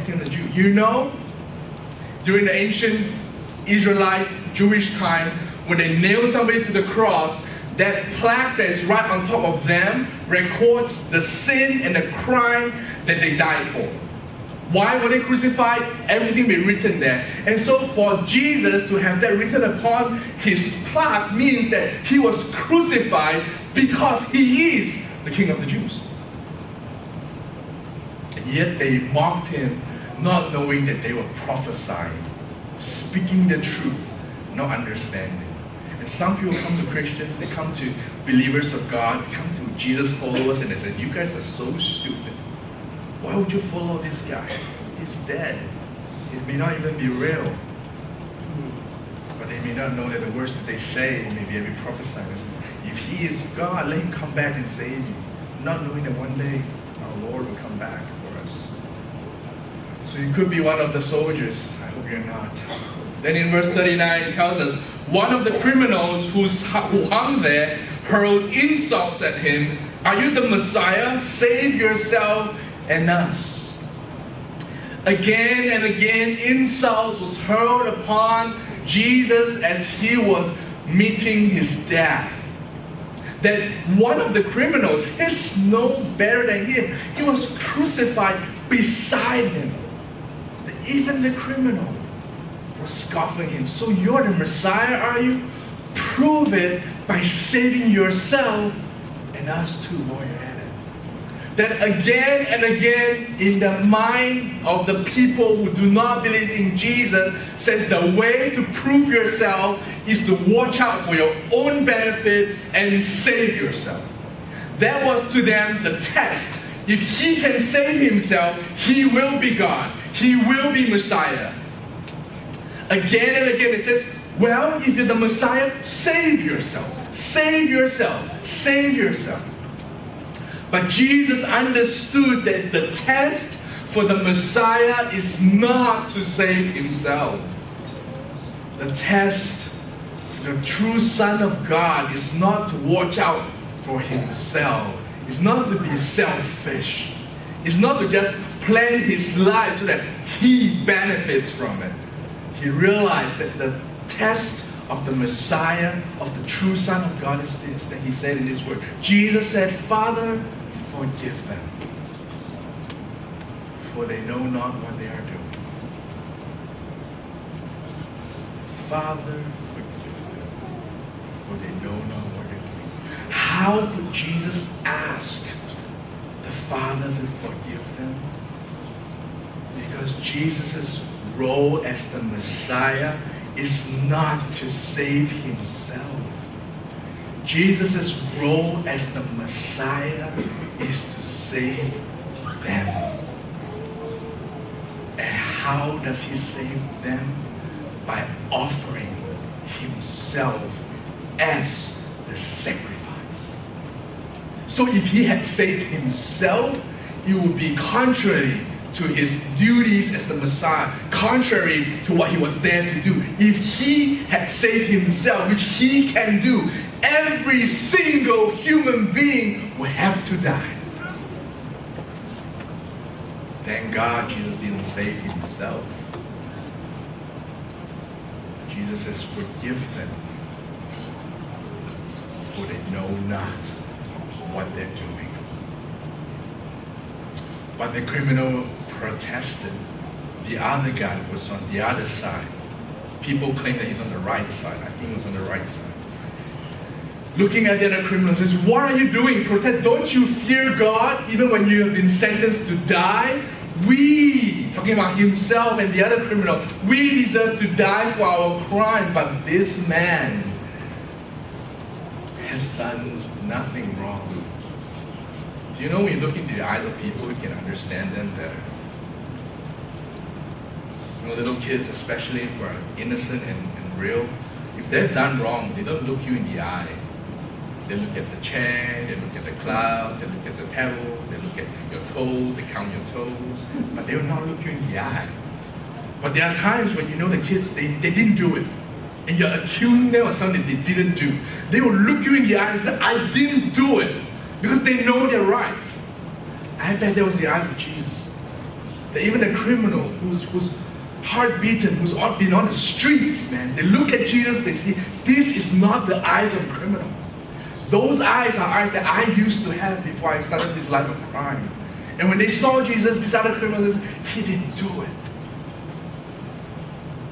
King of the Jews. You know, during the ancient Israelite Jewish time, when they nail somebody to the cross, that plaque that is right on top of them records the sin and the crime that they died for. Why were they crucified? Everything be written there. And so for Jesus to have that written upon his plaque means that he was crucified because he is the King of the Jews. And yet they mocked him, not knowing that they were prophesying, speaking the truth, not understanding. And some people come to Christians, they come to believers of God, they come to Jesus followers, and they say, you guys are so stupid. Why would you follow this guy? He's dead. He may not even be real. But they may not know that the words that they say may be every prophesying. If he is God, let him come back and save you. Not knowing that one day our Lord will come back for us. So you could be one of the soldiers. I hope you're not. Then in verse 39 it tells us, one of the criminals who hung there hurled insults at him. Are you the Messiah? Save yourself and us. Again and again, insults was hurled upon Jesus as he was meeting his death. That one of the criminals, he's no better than him. He was crucified beside him. That even the criminal was scoffing him. So you're the Messiah, are you? Prove it by saving yourself and us too, while you're at it. That again and again in the mind of the people who do not believe in Jesus says the way to prove yourself is to watch out for your own benefit and save yourself. That was to them the test. If he can save himself, he will be God. He will be Messiah. Again and again it says, well, if you're the Messiah, save yourself. Save yourself. Save yourself. But Jesus understood that the test for the Messiah is not to save himself. The test for the true Son of God is not to watch out for himself. It's not to be selfish. It's not to just plan his life so that he benefits from it. He realized that the test of the Messiah, of the true Son of God is this, that he said in his word. Jesus said, Father, forgive them, for they know not what they are doing. Father, forgive them, for they know not what they're doing. How could Jesus ask the Father to forgive them? Because Jesus' role as the Messiah is not to save himself. Jesus' role as the Messiah is to save them. And how does he save them? By offering himself as the sacrifice. So if he had saved himself, it would be contrary to his duties as the Messiah, contrary to what he was there to do. If he had saved himself, which he can do, every single human being will have to die. Thank God Jesus didn't save himself. Jesus says, forgive them, for they know not what they're doing. But the criminal protested. The other guy was on the other side. People claim that he's on the right side. I think he was on the right side. Looking at the other criminal, says, what are you doing? Protest. Don't you fear God even when you have been sentenced to die? We, talking about himself and the other criminal, we deserve to die for our crime, but this man has done nothing wrong. Do you know when you look into the eyes of people, you can understand them better? You know, little kids, especially who are innocent and real, if they've done wrong, they don't look you in the eye. They look at the chair, they look at the clouds, they look at the pebbles, they look at your toes, they count your toes, but they will not look you in the eye. But there are times when you know the kids, they didn't do it. And you're accusing them of something they didn't do. They will look you in the eye and say, I didn't do it. Because they know they're right. I bet that was the eyes of Jesus. That even a criminal who's heart beaten, who's been on the streets, man, they look at Jesus, they see, this is not the eyes of a criminal. Those eyes are eyes that I used to have before I started this life of crime. And when they saw Jesus, these other criminals, he didn't do it.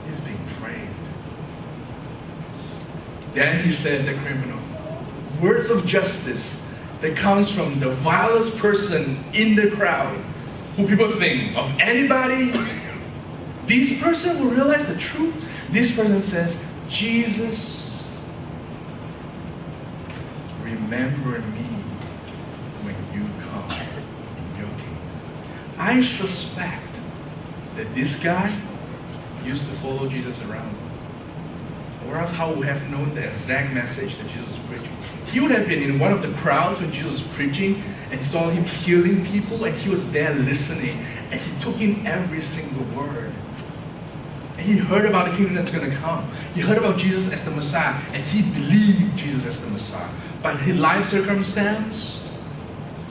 He's being framed. Then he said, the criminal, words of justice that comes from the vilest person in the crowd, who people think of anybody, this person will realize the truth. This person says, Jesus, remember me when you come in your kingdom. I suspect that this guy used to follow Jesus around. Or else how would we have known the exact message that Jesus was preaching? He would have been in one of the crowds when Jesus was preaching, and he saw him healing people, and he was there listening, and he took in every single word. And he heard about the kingdom that's going to come. He heard about Jesus as the Messiah, and he believed Jesus as the Messiah. But his life circumstance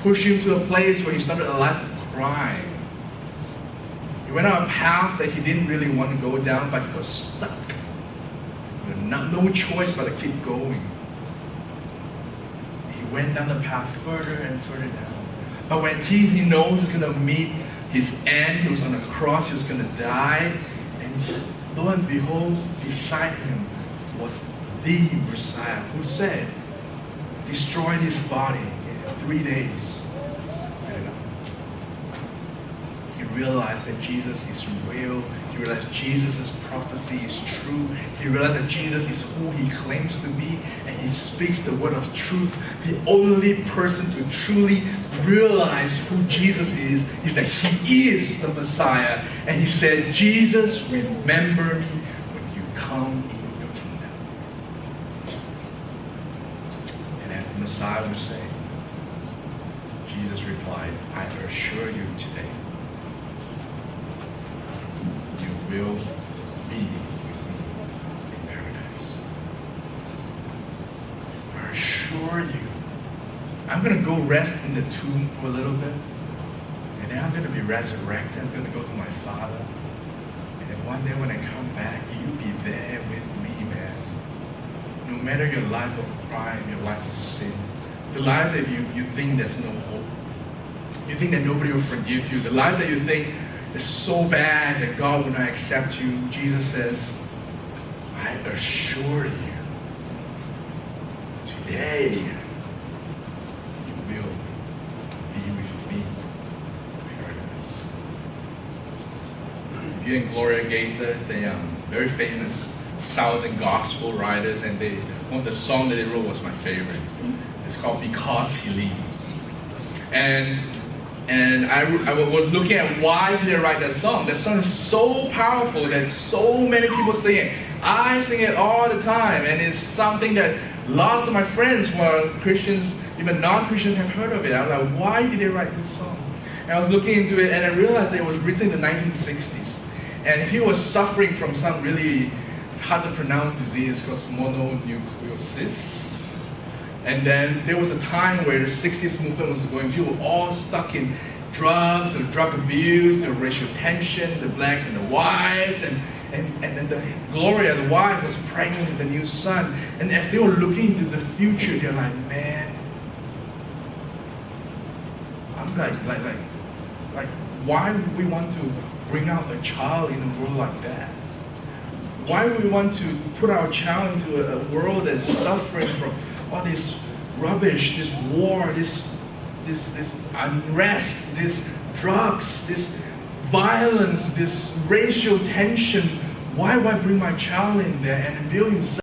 pushed him to a place where he started a life of crime. He went on a path that he didn't really want to go down, but he was stuck. He had no choice but to keep going. He went down the path further and further down. But when he knows he's going to meet his end, he was on the cross, he was going to die, and lo and behold, beside him was the Messiah who said, destroy this body in 3 days. He realized that Jesus is real. He realized Jesus' prophecy is true. He realized that Jesus is who he claims to be, and he speaks the word of truth. The only person to truly realize who Jesus is that he is the Messiah. And he said, Jesus, remember me when you come in your kingdom. And as the Messiah was saying, Jesus replied, I assure you today, you will be with me in paradise. I assure you. I'm going to go rest in the tomb for a little bit. And then I'm going to be resurrected. I'm going to go to my Father. And then one day when I come back, you'll be there with me, man. No matter your life of crime, your life of sin, the life that you think there's no hope, you think that nobody will forgive you, the life that you think is so bad that God will not accept you, Jesus says, I assure you, today you will be with me in paradise. Here in Gloria Gaither, they are very famous Southern gospel writers, and one of the songs that they wrote was my favorite. It's called Because He Lives. And I was looking at why did they write that song. That song is so powerful that so many people sing it. I sing it all the time, and it's something that lots of my friends who are Christians, even non-Christians, have heard of it. I was like, why did they write this song? And I was looking into it, and I realized that it was written in the 1960s. And he was suffering from some really hard to pronounce disease called mononucleosis. And then there was a time where the 60s movement was going, people were all stuck in drugs and drug abuse, the racial tension, the blacks and the whites, and then the Gloria, the wife, was pregnant with a new son. And as they were looking into the future, they're like, man, I'm like, why would we want to bring out a child in a world like that? Why would we want to put our child into a world that's suffering from all this rubbish, this war, this unrest, this drugs, this violence, this racial tension? Why would I bring my child in there and build himself